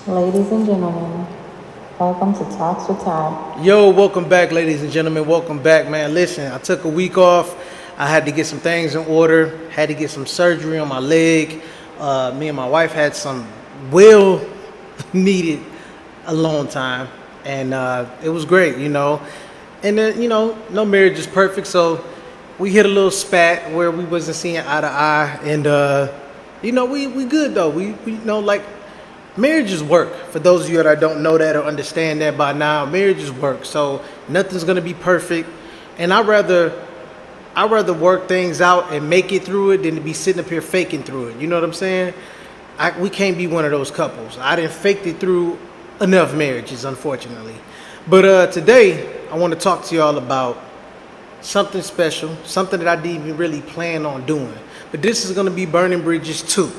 Ladies and gentlemen, welcome to Talks with Todd. Yo, welcome back, ladies and gentlemen. Welcome back, man. Listen, I took a week off. I had to get some things in order. Had to get some surgery on my leg. Me and my wife had some well needed alone time, and it was great, And then, no marriage is perfect, so we hit a little spat where we wasn't seeing eye to eye, and we good though. We like marriage is work. For those of you that don't know that or understand that by now, marriage is work. So nothing's gonna be perfect, and I rather work things out and make it through it than to be sitting up here faking through it. You know what I'm saying? We can't be one of those couples. I didn't fake it through enough marriages, unfortunately. But today I want to talk to y'all about something special, something that I didn't even really plan on doing. But this is gonna be Burning Bridges 2.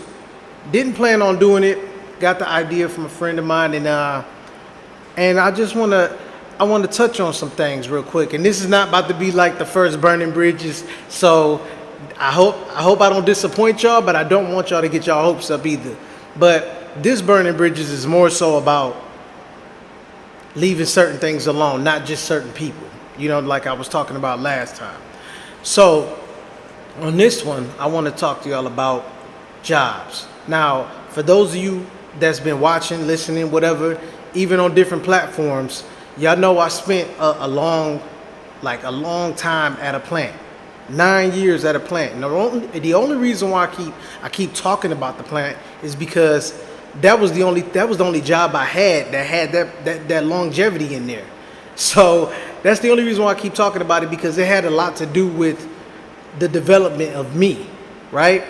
Didn't plan on doing it. Got the idea from a friend of mine, and I want to touch on some things real quick. And this is not about to be like the first Burning Bridges, so I hope I don't disappoint y'all, but I don't want y'all to get y'all hopes up either. But this Burning Bridges is more so about leaving certain things alone, not just certain people. Like I was talking about last time. So on this one, I want to talk to y'all about jobs. Now, for those of you that's been watching, listening, whatever, even on different platforms, y'all know I spent a long time at a plant, 9 years at a plant. And the only reason why I keep talking about the plant is because that was the only job I had that had that longevity in there. So that's the only reason why I keep talking about it, because it had a lot to do with the development of me, right?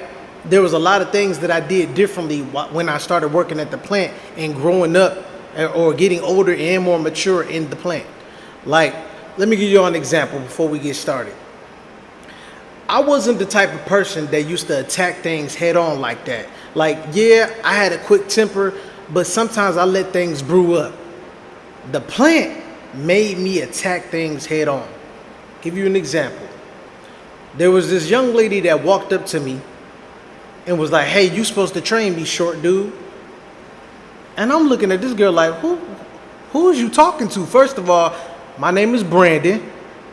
There was a lot of things that I did differently when I started working at the plant and growing up or getting older and more mature in the plant. Like, let me give you an example before we get started. I wasn't the type of person that used to attack things head on like that. Like, yeah, I had a quick temper, but sometimes I let things brew up. The plant made me attack things head on. Give you an example. There was this young lady that walked up to me and was like, "Hey, you supposed to train me, short dude." And I'm looking at this girl like, who is you talking to? First of all, my name is Brandon.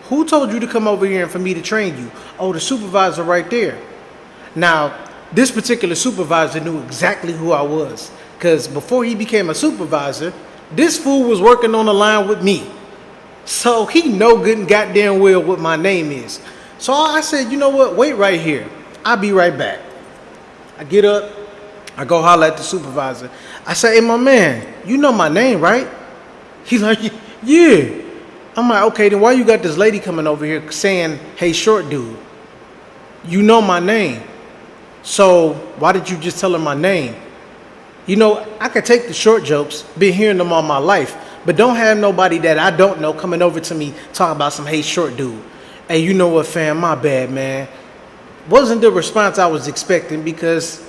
Who told you to come over here and for me to train you? Oh, the supervisor right there. Now, this particular supervisor knew exactly who I was, because before he became a supervisor, this fool was working on the line with me. So he know good and goddamn well what my name is. So I said, you know what? Wait right here. I'll be right back. I get up, I go holler at the supervisor. I say, "Hey, my man, you know my name, right?" He's like, "Yeah." I'm like, "Okay, then why you got this lady coming over here saying, 'Hey, short dude, you know my name. So why did you just tell her my name?'" I could take the short jokes, been hearing them all my life, but don't have nobody that I don't know coming over to me talking about some, "Hey, short dude. Hey, you know what, fam, my bad, man." Wasn't the response I was expecting, because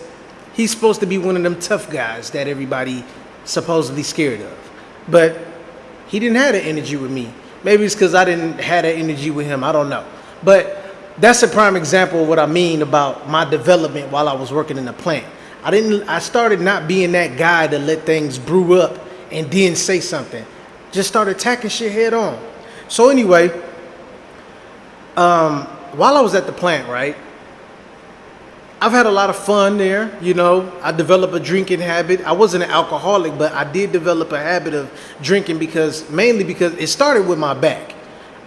he's supposed to be one of them tough guys that everybody supposedly scared of. But he didn't have that energy with me. Maybe it's because I didn't have that energy with him. I don't know. But that's a prime example of what I mean about my development while I was working in the plant. I started not being that guy to let things brew up and then say something. Just started attacking shit head on. So anyway, while I was at the plant, right, I've had a lot of fun there. I developed a drinking habit. I wasn't an alcoholic, but I did develop a habit of drinking mainly because it started with my back.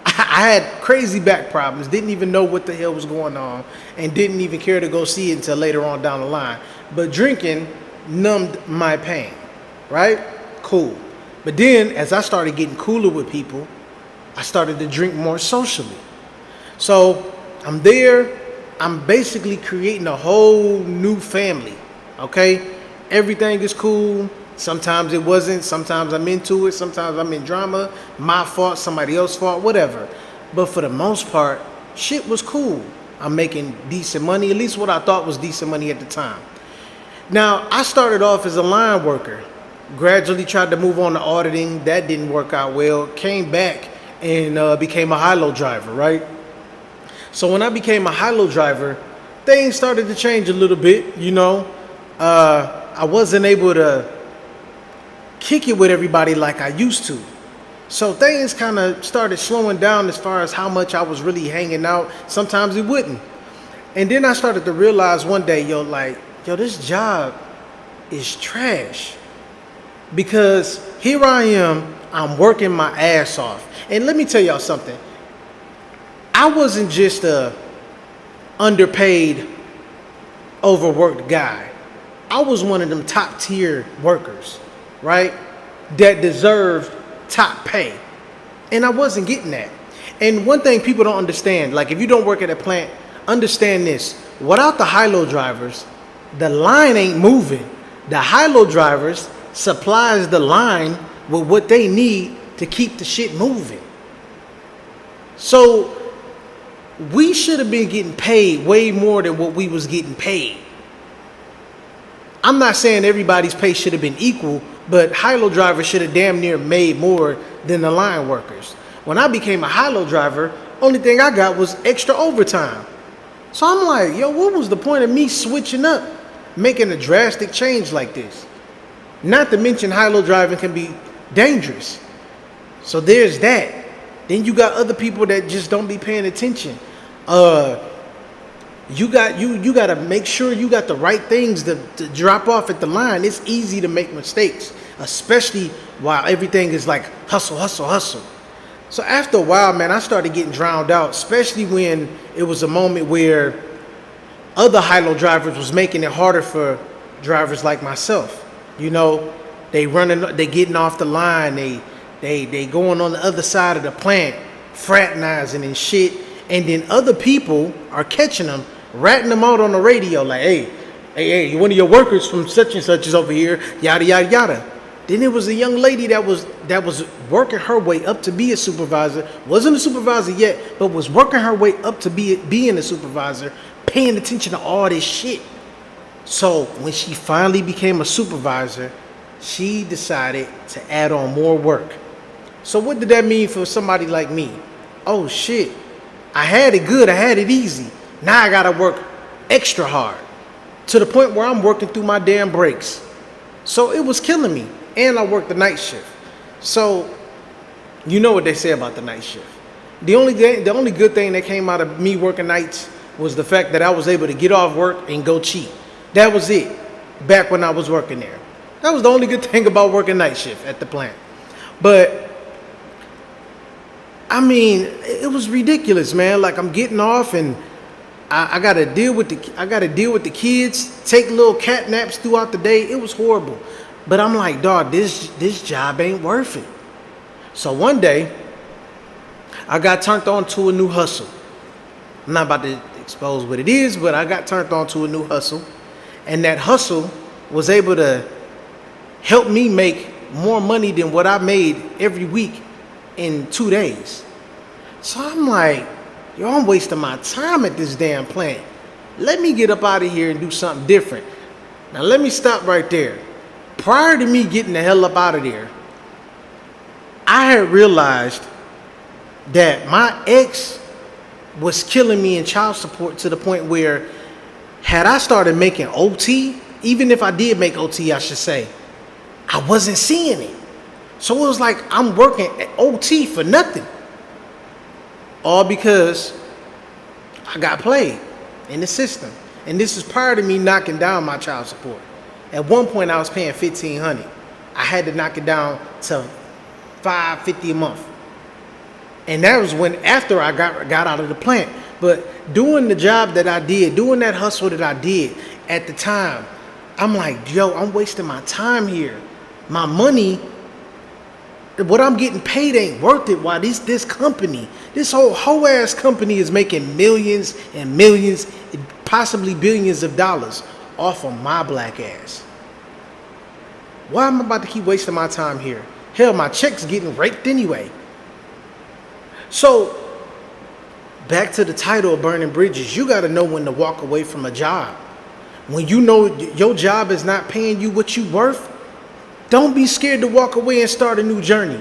I had crazy back problems, didn't even know what the hell was going on, and didn't even care to go see it until later on down the line. But drinking numbed my pain, right? Cool. But then as I started getting cooler with people, I started to drink more socially. So I'm there. I'm basically creating a whole new family, okay? Everything is cool. Sometimes it wasn't. Sometimes I'm into it. Sometimes I'm in drama. My fault, somebody else's fault, whatever. But for the most part, shit was cool. I'm making decent money, at least what I thought was decent money at the time. Now, I started off as a line worker. Gradually tried to move on to auditing. That didn't work out well. Came back and became a high-low driver, right? So when I became a high-low driver, things started to change a little bit. I wasn't able to kick it with everybody like I used to. So things kind of started slowing down as far as how much I was really hanging out. Sometimes it wouldn't. And then I started to realize one day, this job is trash. Because here I am, I'm working my ass off. And let me tell y'all something. I wasn't just a underpaid, overworked guy. I was one of them top tier workers, right? That deserved top pay. And I wasn't getting that. And one thing people don't understand, like if you don't work at a plant, understand this. Without the high-low drivers, the line ain't moving. The high-low drivers supplies the line with what they need to keep the shit moving. So we should have been getting paid way more than what we was getting paid. I'm not saying everybody's pay should have been equal, but high-low drivers should have damn near made more than the line workers. When I became a high-low driver, only thing I got was extra overtime. So I'm like, what was the point of me switching up, making a drastic change like this? Not to mention high-low driving can be dangerous. So there's that. Then you got other people that just don't be paying attention. You got to make sure you got the right things to drop off at the line. It's easy to make mistakes, especially while everything is like hustle, hustle, hustle. So after a while, man, I started getting drowned out, especially when it was a moment where other high-low drivers was making it harder for drivers like myself. They getting off the line, they going on the other side of the plant, fraternizing and shit, and then other people are catching them, ratting them out on the radio, like, hey, one of your workers from such and such is over here, yada yada yada. Then there was a young lady that was working her way up to be a supervisor, wasn't a supervisor yet, but was working her way up to being a supervisor, paying attention to all this shit. So when she finally became a supervisor, she decided to add on more work. So what did that mean for somebody like me? Oh shit, I had it good, I had it easy. Now I gotta work extra hard to the point where I'm working through my damn breaks. So it was killing me. And I worked the night shift. So you know what they say about the night shift. The only good thing that came out of me working nights was the fact that I was able to get off work and go cheat. That was it. Back when I was working there. That was the only good thing about working night shift at the plant. But I mean, it was ridiculous, man. Like I'm getting off and I gotta deal with the kids, take little cat naps throughout the day. It was horrible. But I'm like, dog, this job ain't worth it. So one day, I got turned on to a new hustle. I'm not about to expose what it is, but I got turned on to a new hustle. And that hustle was able to help me make more money than what I made every week in 2 days. So I'm like, I'm wasting my time at this damn plant. Let me get up out of here and do something different. Now let me stop right there. Prior to me getting the hell up out of there, I had realized that my ex was killing me in child support to the point where had I started making OT, even if I did make OT, I should say, I wasn't seeing it. So it was like I'm working at OT for nothing. All because I got played in the system. And this is prior to me knocking down my child support. At one point, I was paying $1,500. I had to knock it down to $550 a month, and that was when after I got out of the plant. But doing the job that I did, doing that hustle that I did at the time, I'm like, I'm wasting my time here. My money, what I'm getting paid ain't worth it. Why this company, this whole ass company is making millions and millions, possibly billions of dollars off of my black ass. Why am I about to keep wasting my time here? Hell, my check's getting raped anyway. So, back to the title of Burning Bridges, you got to know when to walk away from a job. When you know your job is not paying you what you worth, don't be scared to walk away and start a new journey.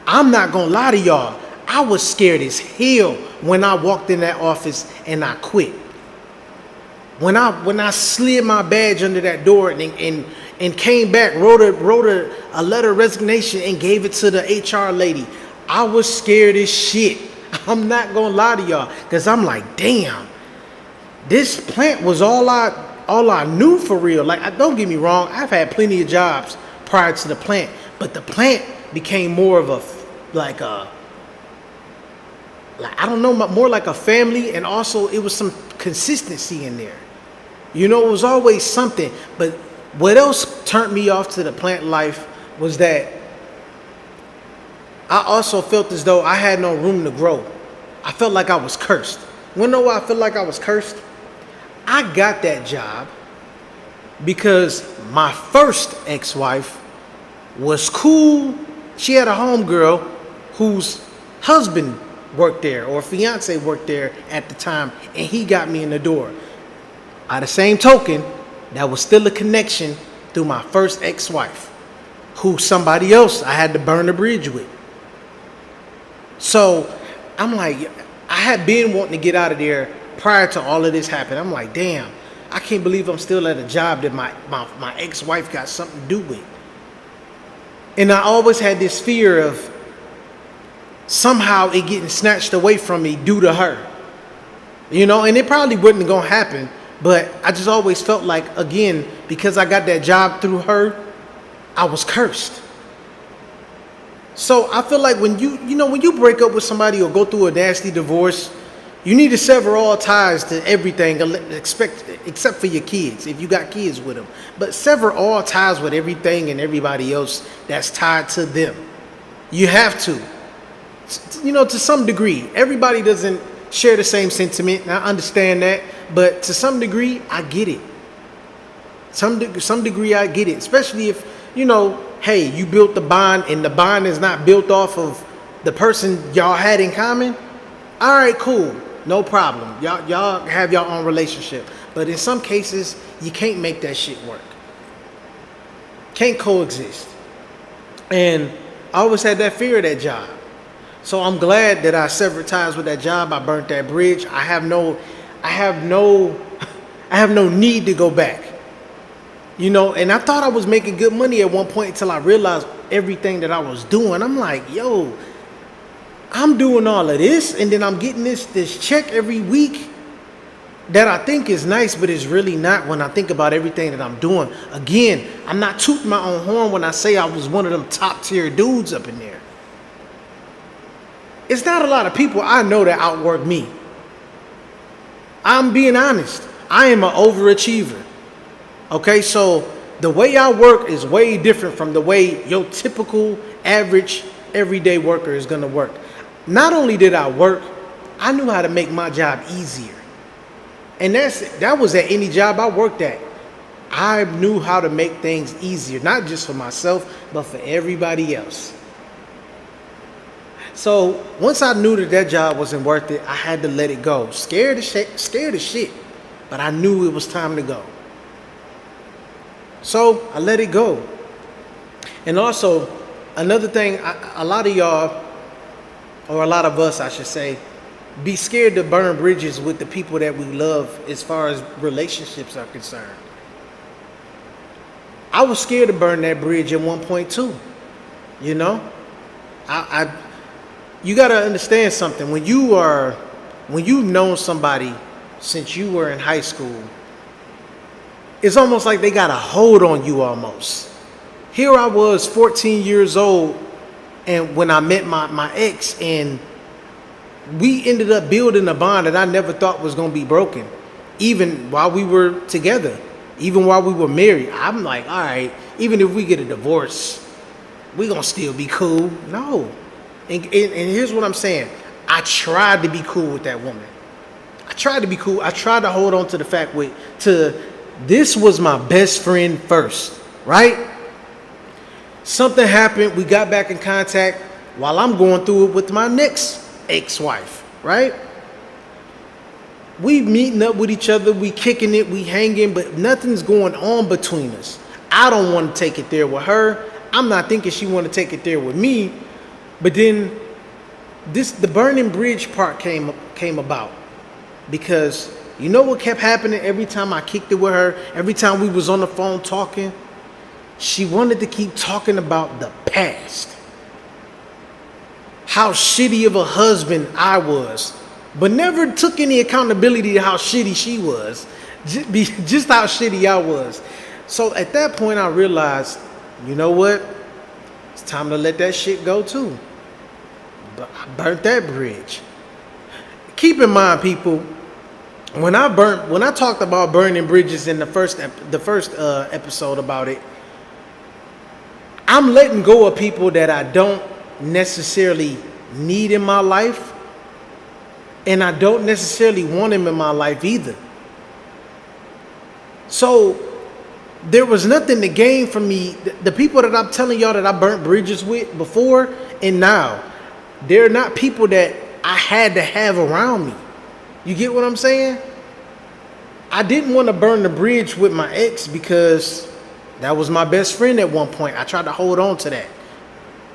I'm not going to lie to y'all. I was scared as hell when I walked in that office and I quit. When I slid my badge under that door and and came back, wrote a letter of resignation and gave it to the HR lady. I was scared as shit. I'm not gonna lie to y'all, because I'm like, damn, this plant was all I knew for real. Like, don't get me wrong, I've had plenty of jobs prior to the plant, but the plant became more of a I don't know, more like a family, and also it was some consistency in there. You know, it was always something. But what else turned me off to the plant life was that I also felt as though I had no room to grow. I felt like I was cursed. You know why I felt like I was cursed? I got that job because my first ex-wife was cool. She had a homegirl whose husband worked there, or fiance worked there at the time, and he got me in the door. By the same token, that was still a connection through my first ex-wife, who somebody else I had to burn the bridge with. So I'm like, I had been wanting to get out of there prior to all of this happening. I'm like, damn, I can't believe I'm still at a job that my ex-wife got something to do with. And I always had this fear of somehow it getting snatched away from me due to her. You know, and it probably wasn't gonna happen, but I just always felt like, again, because I got that job through her, I was cursed. So I feel like when you break up with somebody or go through a nasty divorce, you need to sever all ties to everything, except for your kids, if you got kids with them. But sever all ties with everything and everybody else that's tied to them. You have to. You know, to some degree. Everybody doesn't share the same sentiment, and I understand that. But to some degree, I get it. Some degree, I get it. Especially if, you know, hey, you built the bond, and the bond is not built off of the person y'all had in common. All right, cool. No problem. Y'all have your own relationship. But in some cases, you can't make that shit work. Can't coexist. And I always had that fear of that job. So I'm glad that I severed ties with that job. I burnt that bridge. I have no need to go back. You know, and I thought I was making good money at one point until I realized everything that I was doing. I'm like, yo, I'm doing all of this, and then I'm getting this check every week that I think is nice, but it's really not when I think about everything that I'm doing. Again, I'm not tooting my own horn when I say I was one of them top tier dudes up in there. It's not a lot of people I know that outwork me. I'm being honest. I am an overachiever. Okay, so the way I work is way different from the way your typical average everyday worker is gonna work. Not only did I work, I knew how to make my job easier. And that was at any job I worked at. I knew how to make things easier, not just for myself, but for everybody else. So once I knew that job wasn't worth it, I had to let it go. Scared as shit, but I knew it was time to go. So I let it go. And also, another thing, a lot of y'all, or a lot of us, I should say, be scared to burn bridges with the people that we love as far as relationships are concerned. I was scared to burn that bridge at one point too. You know? You got to understand something. When you've known somebody since you were in high school, it's almost like they got a hold on you almost. Here I was 14 years old, and when I met my ex, and we ended up building a bond that I never thought was going to be broken, even while we were together, even while we were married. I'm like, all right, even if we get a divorce, we're going to still be cool. No. And here's what I'm saying. I tried to be cool with that woman. I tried to be cool. I tried to hold on to the fact this was my best friend first, right? Something happened. We got back in contact while I'm going through it with my next ex-wife, right? We meeting up with each other. We kicking it. We hanging, but nothing's going on between us. I don't want to take it there with her. I'm not thinking she want to take it there with me. But then the burning bridge part came about, because you know what kept happening every time I kicked it with her, every time we was on the phone talking? She wanted to keep talking about the past. How shitty of a husband I was, but never took any accountability to how shitty she was. Just how shitty I was. So at that point I realized, you know what? It's time to let that shit go too. But I burnt that bridge. Keep in mind, people, when I talked about burning bridges in the first episode about it, I'm letting go of people that I don't necessarily need in my life, and I don't necessarily want them in my life either. So there was nothing to gain from me. The people that I'm telling y'all that I burnt bridges with before and now, they're not people that I had to have around me. You get what I'm saying? I didn't want to burn the bridge with my ex because that was my best friend at one point. I tried to hold on to that.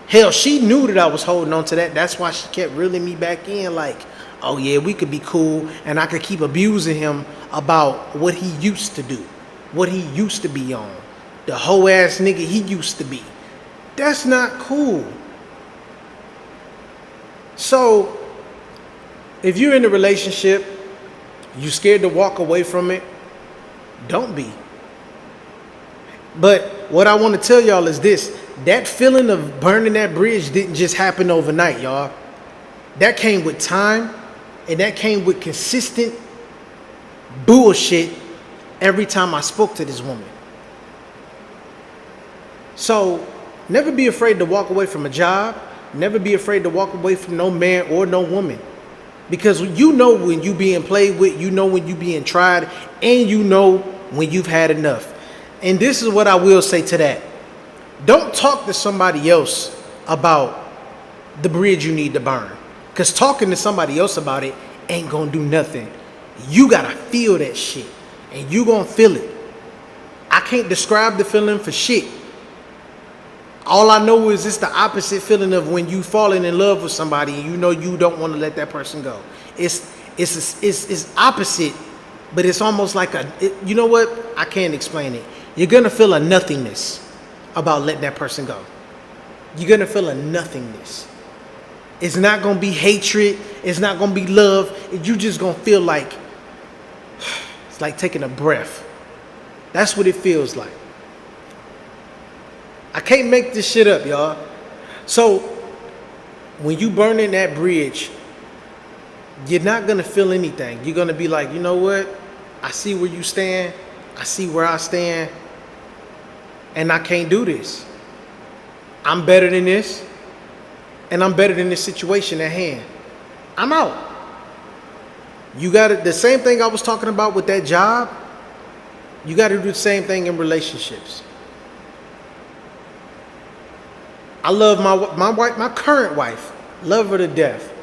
Hell, she knew that I was holding on to that. That's why she kept reeling me back in like, oh yeah, we could be cool, and I could keep abusing him about what he used to do, what he used to be on, the hoe ass nigga he used to be. That's not cool. So if you're in a relationship, you scared to walk away from it, don't be. But what I want to tell y'all is this: that feeling of burning that bridge didn't just happen overnight, y'all. That came with time, and that came with consistent bullshit every time I spoke to this woman. So never be afraid to walk away from a job. Never be afraid to walk away from no man or no woman. Because you know when you being played with, you know when you being tried, and you know when you've had enough. And this is what I will say to that. Don't talk to somebody else about the bridge you need to burn. Because talking to somebody else about it ain't gonna do nothing. You gotta feel that shit. And you gonna feel it. I can't describe the feeling for shit. All I know is it's the opposite feeling of when you falling in love with somebody and you know you don't want to let that person go. It's opposite, but it's almost like you know what? I can't explain it. You're gonna feel a nothingness about letting that person go. You're gonna feel a nothingness. It's not gonna be hatred. It's not gonna be love. You just gonna feel like it's like taking a breath. That's what it feels like. I can't make this shit up, y'all. So when you burning that bridge, you're not gonna feel anything. You're gonna be like, you know what? I see where you stand. I see where I stand. And I can't do this. I'm better than this. And I'm better than this situation at hand. I'm out. You got it. The same thing I was talking about with that job. You got to do the same thing in relationships. I love my wife, my current wife, love her to death.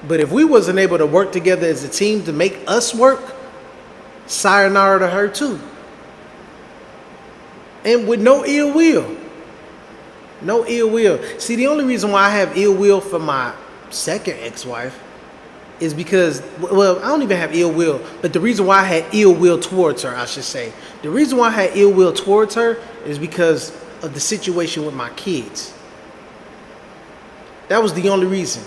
But if we wasn't able to work together as a team to make us work, sayonara to her too. And with no ill will. No ill will. See, the only reason why I have ill will for my second ex-wife is because, well, I don't even have ill will, but the reason why I had ill will towards her, I should say. The reason why I had ill will towards her is because of the situation with my kids. That was the only reason.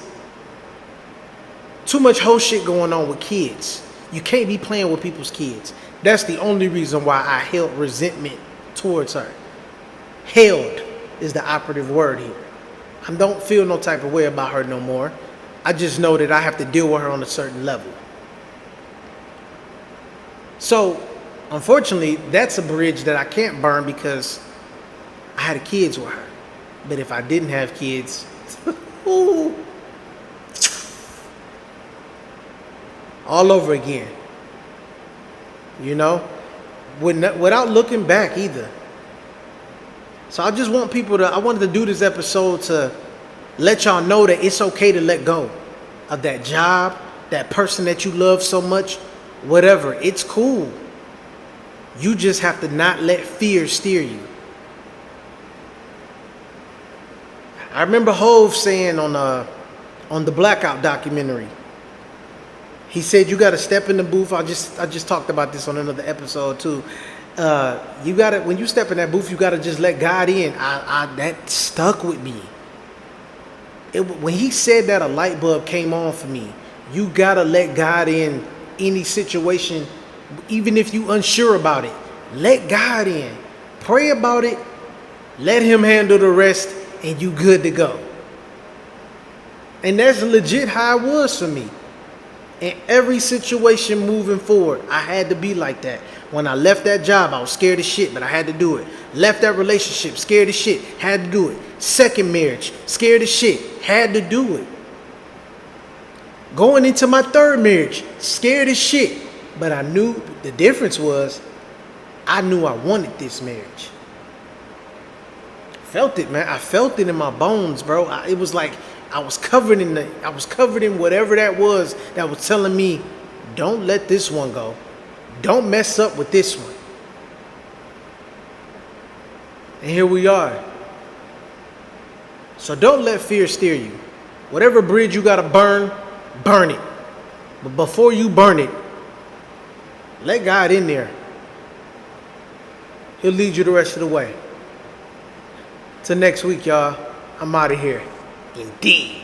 Too much whole shit going on with kids. You can't be playing with people's kids. That's the only reason why I held resentment towards her. Held is the operative word here. I don't feel no type of way about her no more. I just know that I have to deal with her on a certain level. So, unfortunately, that's a bridge that I can't burn because I had kids with her. But if I didn't have kids, ooh, all over again. You know, without looking back either. So I just want people to, I wanted to do this episode to let y'all know that it's okay to let go of that job, that person that you love so much, whatever. It's cool. You just have to not let fear steer you. I remember Hove saying on the Blackout documentary, he said you got to step in the booth. I just talked about this on another episode too. You gotta, when you step in that booth, you gotta just let God in. That stuck with me. When he said that, a light bulb came on for me. You gotta let God in any situation, even if you unsure about it. Let God in. Pray about it. Let him handle the rest, and you good to go. And that's legit how it was for me. In every situation moving forward, I had to be like that. When I left that job, I was scared as shit, but I had to do it. Left that relationship, scared as shit, had to do it. Second marriage, scared as shit, had to do it. Going into my third marriage, scared as shit, but I knew the difference was I knew I wanted this marriage. Felt it, man. I felt it in my bones, bro. It was like I was covered in whatever that was telling me, don't let this one go. Don't mess up with this one. And here we are. So don't let fear steer you. Whatever bridge you gotta burn, burn it. But before you burn it, let God in there. He'll lead you the rest of the way. Till next week, y'all. I'm out of here. Indeed.